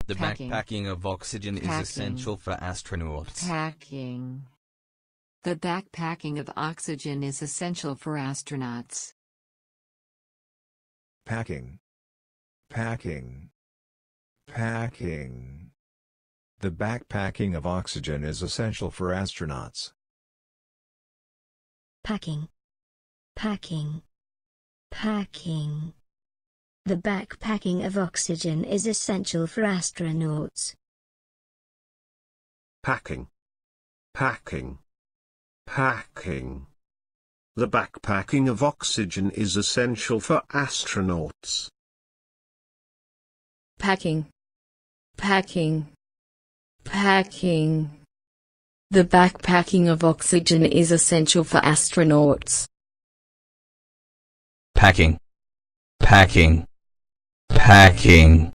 The backpacking of oxygen is essential for astronauts. Packing. The backpacking of oxygen is essential for astronauts. Packing. Packing. Packing. The backpacking of oxygen is essential for astronauts. Packing. Packing. Packing. The backpacking of oxygen is essential for astronauts. Packing. Packing. Packing. The backpacking of oxygen is essential for astronauts. Packing. Packing. Packing. The backpacking of oxygen is essential for astronauts. Packing. Packing. Packing.